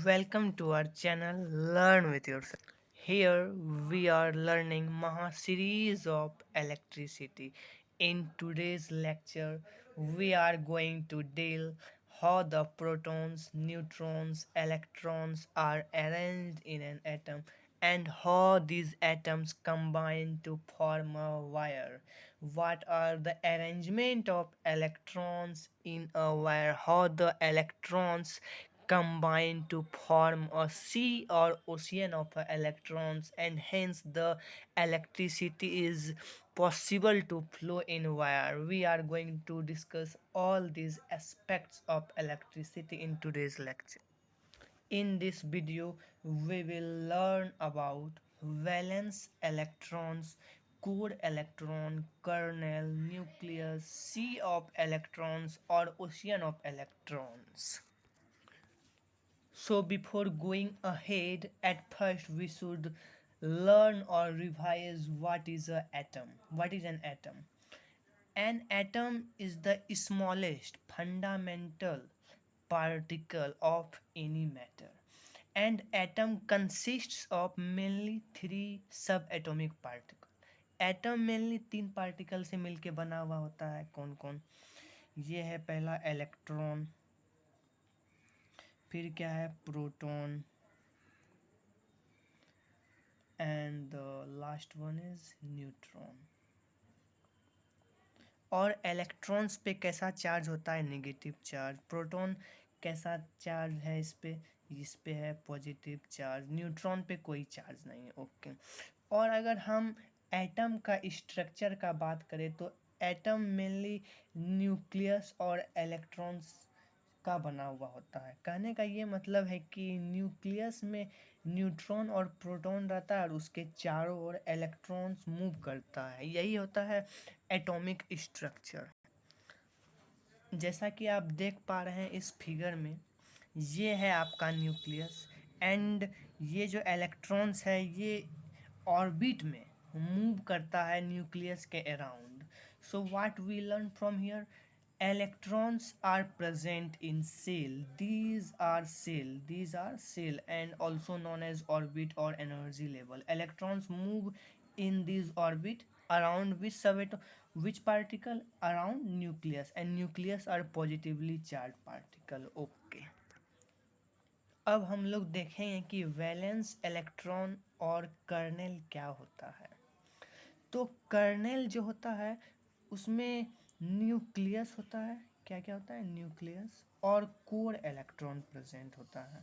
Welcome to our channel Learn with Yourself. Here we are learning Maha series of electricity. In today's lecture, we are going to deal how the protons, neutrons, electrons are arranged in an atom and how these atoms combine to form a wire. What are the arrangement of electrons in a wire? How the electrons combine to form a sea or ocean of electrons, and hence the electricity is possible to flow in wire. We are going to discuss all these aspects of electricity in today's lecture. In this video, we will learn about valence electrons, core electron, kernel, nucleus, sea of electrons, or ocean of electrons. So before going ahead, at first we should learn or revise what is an atom. What is an atom? An atom is the smallest fundamental particle of any matter. And atom consists of mainly three subatomic particles. Atom mainly तीन particle से मिलके बना हुआ होता है। कौन कौन? ये है पहला इलेक्ट्रॉन, फिर क्या है proton, and the last one is neutron. और इलेक्ट्रॉन्स पे कैसा चार्ज होता है? Negative charge. प्रोटॉन कैसा चार्ज है इस पे है पॉजिटिव चार्ज। न्यूट्रॉन पे कोई चार्ज नहीं है। ओके। और अगर हम एटम का स्ट्रक्चर का बात करें तो एटम मेनली न्यूक्लियस और इलेक्ट्रॉन्स का बना हुआ होता है। कहने का ये मतलब है कि न्यूक्लियस में न्यूट्रॉन और प्रोटॉन रहता है और उसके चारों ओर इलेक्ट्रॉन्स मूव करता है। यही होता है एटॉमिक स्ट्रक्चर। जैसा कि आप देख पा रहे हैं इस फिगर में, ये है आपका न्यूक्लियस एंड ये जो इलेक्ट्रॉन्स है ये ऑर्बिट में मूव करता है न्यूक्लियस के around. So what we learn from here, electrons are present in cell. These are cell and also known as orbit or energy level. Electrons move in this orbit around which particle? Around nucleus, and nucleus are positively charged particle. Okay. अब हम लोग देखेंगे कि valence electron और kernel क्या होता है। तो कर्नेल जो होता है उसमें न्यूक्लियस होता है। क्या क्या होता है? न्यूक्लियस और कोर इलेक्ट्रॉन प्रेजेंट होता है।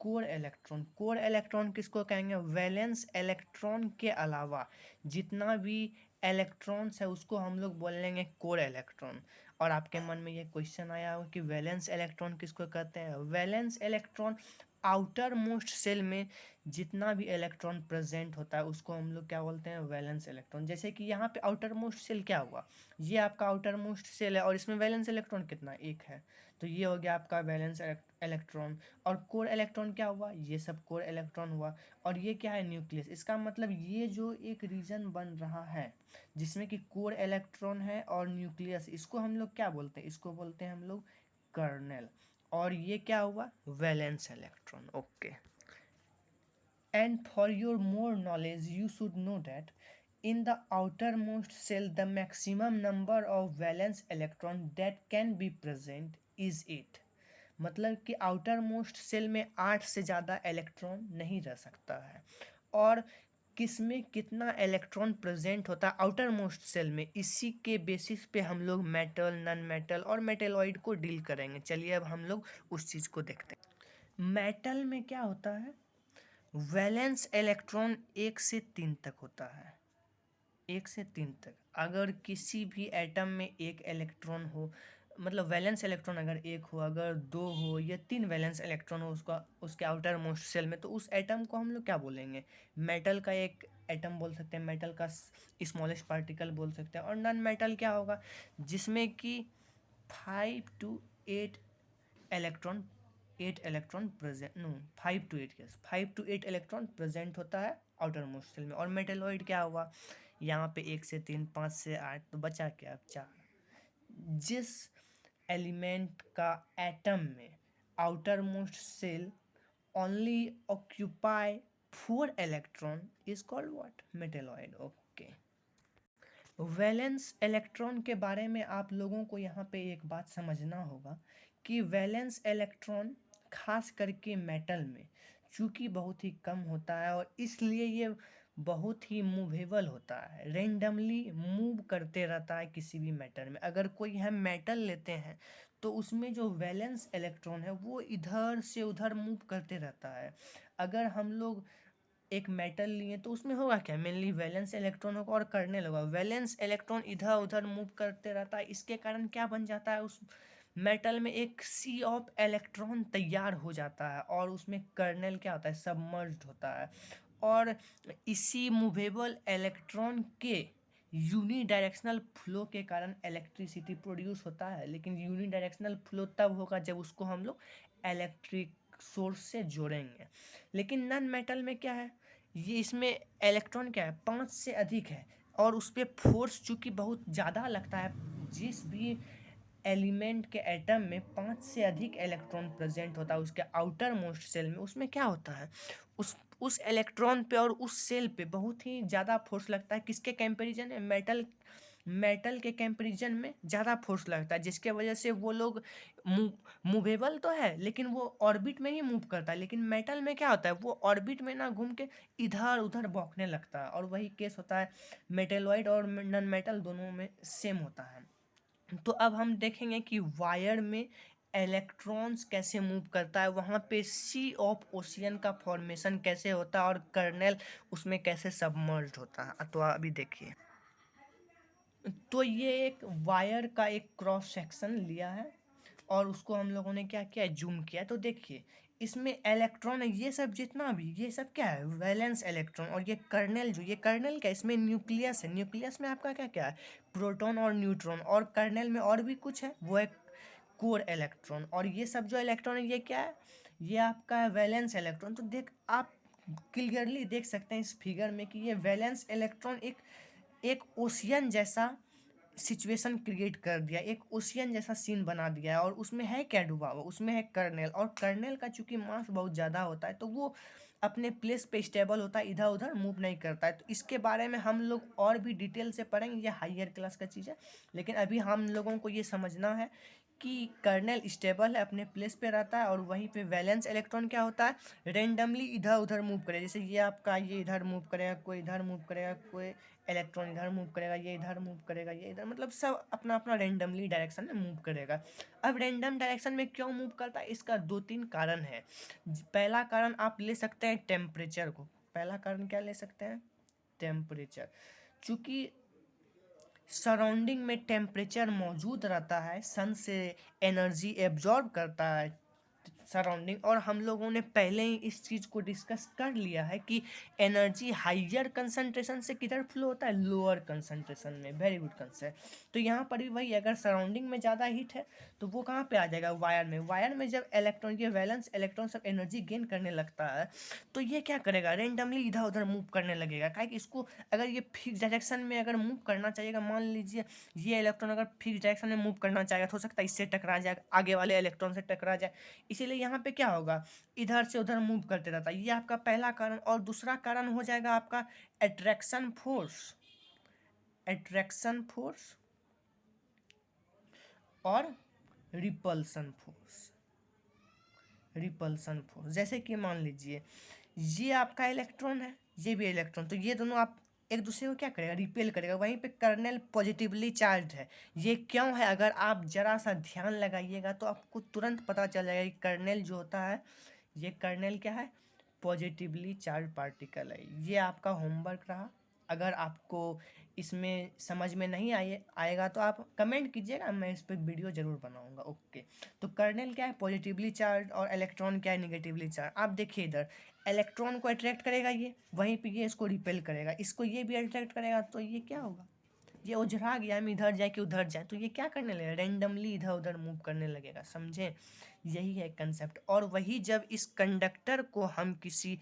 कोर इलेक्ट्रॉन किसको कहेंगे? वैलेंस इलेक्ट्रॉन के अलावा जितना भी इलेक्ट्रॉन्स है उसको हम लोग बोल लेंगे कोर इलेक्ट्रॉन। और आपके मन में ये क्वेश्चन आया होगा कि वैलेंस इलेक्ट्रॉन किसको कहते हैं? Valence electron outer most shell में जितना भी इलेक्ट्रॉन प्रेजेंट होता है उसको हम लोग क्या बोलते हैं? Valence electron. जैसे कि यहाँ पे आउटर मोस्ट सेल क्या हुआ, ये आपका आउटर मोस्ट सेल है और इसमें वैलेंस इलेक्ट्रॉन कितना? एक है। तो ये हो गया आपका वैलेंस इलेक्ट्रॉन। और कोर इलेक्ट्रॉन क्या हुआ? ये सब कोर इलेक्ट्रॉन हुआ। और ये क्या है? न्यूक्लियस। इसका मतलब ये जो एक रीजन बन रहा है जिसमें कि कोर इलेक्ट्रॉन है और न्यूक्लियस, इसको हम लोग क्या बोलते हैं? इसको बोलते हैं हम लोग कर्नेल। और ये क्या हुआ? Valence electron. Okay. And for your more knowledge, you should know that in the outermost cell, the maximum number of valence electron that can be present is 8। मतलब कि आउटर मोस्ट सेल में 8 से ज़्यादा electron नहीं रह सकता है। और किसमें कितना इलेक्ट्रॉन प्रेजेंट होता है आउटर मोस्ट सेल में, इसी के बेसिस पे हम लोग मेटल, नॉन मेटल और मेटेलॉइड को डील करेंगे। चलिए अब हम लोग उस चीज़ को देखते हैं। मेटल में क्या होता है? वैलेंस इलेक्ट्रॉन 1 से 3 तक होता है। 1 से 3 तक। अगर किसी भी एटम में एक इलेक्ट्रॉन हो, मतलब वैलेंस इलेक्ट्रॉन अगर एक हो, अगर दो हो या 3 वैलेंस इलेक्ट्रॉन हो उसके आउटर मोस्ट सेल में, तो उस एटम को हम लोग क्या बोलेंगे? मेटल का एक एटम बोल सकते हैं, मेटल का स्मॉलेस्ट पार्टिकल बोल सकते हैं। और नॉन मेटल क्या होगा? जिसमें कि 5 to 8 electron 8 electron present, no 5 to 8, yes 5 to 8 electron present होता है आउटर मोस्ट सेल में। और मेटेलॉइड क्या हुआ? यहाँ पे 1 से 3, 5 से 8, तो बचा क्या? 4। जिस एलिमेंट का एटम में outer most shell only occupy 4 electron is called what? Metalloid. Okay. Valence electron के बारे में आप लोगों को यहाँ पे एक बात समझना होगा कि वैलेंस इलेक्ट्रॉन खास करके मेटल में चूँकि बहुत ही कम होता है और इसलिए ये बहुत ही मूवेबल होता है, रेंडमली मूव करते रहता है किसी भी मेटल में। अगर कोई हम मेटल लेते हैं तो उसमें जो वैलेंस इलेक्ट्रॉन है वो इधर से उधर मूव करते रहता है। अगर हम लोग एक मेटल लिए तो उसमें होगा क्या, मेनली वैलेंस इलेक्ट्रॉन होगा और कर्नेल होगा। वैलेंस इलेक्ट्रॉन इधर उधर मूव करते रहता है, इसके कारण क्या बन जाता है, उस मेटल में एक सी ऑफ इलेक्ट्रॉन तैयार हो जाता है और उसमें कर्नेल क्या होता है, सबमर्ज्ड होता है। और इसी मूवेबल इलेक्ट्रॉन के यूनिडायरेक्शनल फ्लो के कारण इलेक्ट्रिसिटी प्रोड्यूस होता है। लेकिन यूनिडायरेक्शनल फ्लो तब होगा जब उसको हम लोग इलेक्ट्रिक सोर्स से जोड़ेंगे। लेकिन नॉन मेटल में क्या है, ये इसमें इलेक्ट्रॉन क्या है, 5 से अधिक है और उस पर फोर्स चूँकि बहुत ज़्यादा लगता है। जिस भी एलिमेंट के एटम में 5 से अधिक इलेक्ट्रॉन प्रेजेंट होता है उसके आउटर मोस्ट सेल में, उसमें क्या होता है, उस इलेक्ट्रॉन पे और उस सेल पे बहुत ही ज़्यादा फोर्स लगता है। किसके कंपैरिजन में, मेटल के कंपैरिजन में ज़्यादा फोर्स लगता है, जिसके वजह से वो लोग मूवेबल तो है लेकिन वो ऑर्बिट में ही मूव करता है। लेकिन मेटल में क्या होता है, वो ऑर्बिट में ना घूम के इधर उधर भौंकने लगता है। और वही केस होता है मेटेलॉइड और नॉन मेटल दोनों में सेम होता है। तो अब हम देखेंगे कि वायर में इलेक्ट्रॉन्स कैसे मूव करता है, वहाँ पे सी ऑफ ओशियन का फॉर्मेशन कैसे होता है और कर्नेल उसमें कैसे सबमर्ज्ड होता है। तो अभी देखिए, तो ये एक वायर का एक क्रॉस सेक्शन लिया है और उसको हम लोगों ने क्या किया, जूम किया। तो देखिए इसमें इलेक्ट्रॉन है, ये सब जितना भी, ये सब क्या है, वैलेंस इलेक्ट्रॉन। और ये कर्नेल, जो ये कर्नेल क्या है, इसमें न्यूक्लियस है। न्यूक्लियस में आपका क्या क्या है, प्रोटॉन और न्यूट्रॉन। और कर्नेल में और भी कुछ है, वो है कोर इलेक्ट्रॉन। और ये सब जो इलेक्ट्रॉन है ये क्या है, ये आपका है वैलेंस इलेक्ट्रॉन। तो देख आप क्लियरली देख सकते हैं इस फिगर में कि ये वैलेंस इलेक्ट्रॉन एक एक ओशियन जैसा सिचुएशन क्रिएट कर दिया, एक ओशियन जैसा सीन बना दिया है। और उसमें है क्या डूबा हुआ, उसमें है कर्नेल। और कर्नेल का चूंकि मास बहुत ज़्यादा होता है तो वो अपने प्लेस पे स्टेबल होता है, इधर उधर मूव नहीं करता है। तो इसके बारे में हम लोग और भी डिटेल से पढ़ेंगे, ये हायर क्लास का चीज़ है। लेकिन अभी हम लोगों को ये समझना है कि कर्नेल स्टेबल है, अपने प्लेस पे रहता है। और वहीं पे वैलेंस इलेक्ट्रॉन क्या होता है, रेंडमली इधर उधर मूव करे। जैसे ये आपका, ये इधर मूव करेगा, कोई इधर मूव करेगा, कोई इलेक्ट्रॉन इधर मूव करेगा, ये इधर मूव करेगा, ये इधर, मतलब सब अपना अपना रेंडमली डायरेक्शन में मूव करेगा। अब रेंडम डायरेक्शन में क्यों मूव करता है, इसका 2-3 कारण है। पहला कारण आप ले सकते हैं टेम्परेचर को। पहला कारण क्या ले सकते हैं, टेम्परेचर। चूँकि सराउंडिंग में टेम्परेचर मौजूद रहता है, सन से एनर्जी एब्जॉर्ब करता है सराउंडिंग। और हम लोगों ने पहले ही इस चीज़ को डिस्कस कर लिया है कि एनर्जी हाइयर कंसंट्रेशन से किधर फ्लो होता है, लोअर कंसंट्रेशन में। Very good concept. तो यहाँ पर भी वही, अगर सराउंडिंग में ज़्यादा हीट है तो वो कहाँ पे आ जाएगा, वायर में। वायर में जब इलेक्ट्रॉन, ये वैलेंस इलेक्ट्रॉन सब एनर्जी गेन करने लगता है तो ये क्या करेगा, रेंडमली इधर उधर मूव करने लगेगा। काहे कि इसको अगर ये फिक्स डायरेक्शन में अगर मूव करना चाहिएगा, मान लीजिए ये इलेक्ट्रॉन अगर फिक्स डायरेक्शन में मूव करना चाहेगा तो हो सकता है इससे टकरा जाए, आगे वाले इलेक्ट्रॉन से टकरा जाए। इसीलिए यहाँ पे क्या होगा, इधर से उधर मूव करते रहता है। ये आपका पहला कारण। और दूसरा कारण हो जाएगा आपका अट्रैक्शन फोर्स। अट्रैक्शन फोर्स और रिपल्सन फोर्स। रिपल्सन फोर्स, जैसे कि मान लीजिए ये आपका इलेक्ट्रॉन है, ये भी इलेक्ट्रॉन, तो ये दोनों आप एक दूसरे को क्या करेगा, रिपेल करेगा। वहीं पे कर्नेल पॉजिटिवली चार्ज है। ये क्यों है, अगर आप जरा सा ध्यान लगाइएगा तो आपको तुरंत पता चल जाएगा कि कर्नेल जो होता है, ये कर्नेल क्या है, पॉजिटिवली चार्ज पार्टिकल है। ये आपका होमवर्क रहा। अगर आपको इसमें समझ में नहीं आएगा तो आप कमेंट कीजिएगा, मैं इस पर वीडियो ज़रूर बनाऊंगा। ओके। तो कर्नेल क्या है, पॉजिटिवली चार्ज, और इलेक्ट्रॉन क्या है, निगेटिवली चार्ज। आप देखिए इधर इलेक्ट्रॉन को अट्रैक्ट करेगा ये, वहीं पे ये इसको रिपेल करेगा, इसको ये भी अट्रैक्ट करेगा। तो ये क्या होगा, ये उजरा गया, हम इधर जाए कि उधर जाए, तो ये क्या करने लगेगा, रेंडमली इधर उधर मूव करने लगेगा। समझे, यही है कंसेप्ट। और वही जब इस कंडक्टर को हम किसी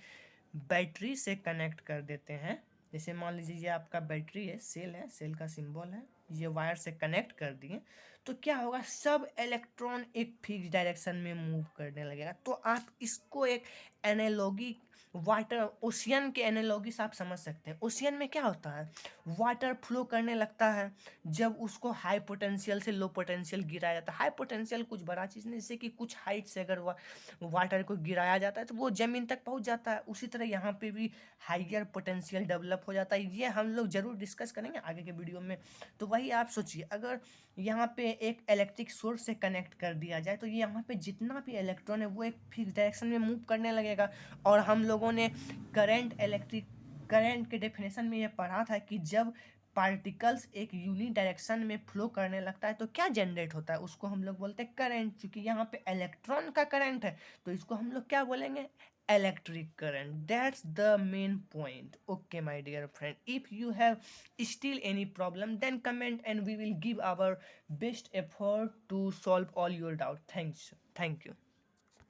बैटरी से कनेक्ट कर देते हैं, जैसे मान लीजिए ये आपका बैटरी है, सेल का सिंबल है, ये वायर से कनेक्ट कर दिए, तो क्या होगा, सब इलेक्ट्रॉन एक फिक्स डायरेक्शन में मूव करने लगेगा। तो आप इसको एक एनालॉगी, वाटर ओशियन के एनालॉगी से आप समझ सकते हैं। ओशियन में क्या होता है, वाटर फ्लो करने लगता है जब उसको हाई पोटेंशियल से लो पोटेंशियल गिराया जाता है। हाई पोटेंशियल कुछ बड़ा चीज़ नहीं, जैसे कि कुछ हाइट से अगर वाटर को गिराया जाता है तो वो ज़मीन तक पहुंच जाता है। उसी तरह यहाँ पे भी हाइयर पोटेंशियल डेवलप हो जाता है। ये हम लोग ज़रूर डिस्कस करेंगे आगे के वीडियो में। तो वही आप सोचिए, अगर यहाँ पे एक इलेक्ट्रिक सोर्स से कनेक्ट कर दिया जाए तो ये यहाँ पे जितना भी इलेक्ट्रॉन है वो एक फिक्स डायरेक्शन में मूव करने लगेगा। और हम लोगों ने करंट के डेफिनेशन में ये पढ़ा था कि जब पार्टिकल्स एक यूनिक डायरेक्शन में फ्लो करने लगता है तो क्या जनरेट होता है, उसको हम लोग बोलते हैं करंट। क्योंकि यहाँ पे इलेक्ट्रॉन का करंट है तो इसको हम लोग क्या बोलेंगे, electric current. That's the main point. Okay, my dear friend, if you have still any problem then comment and we will give our best effort to solve all your doubt. Thanks. Thank you.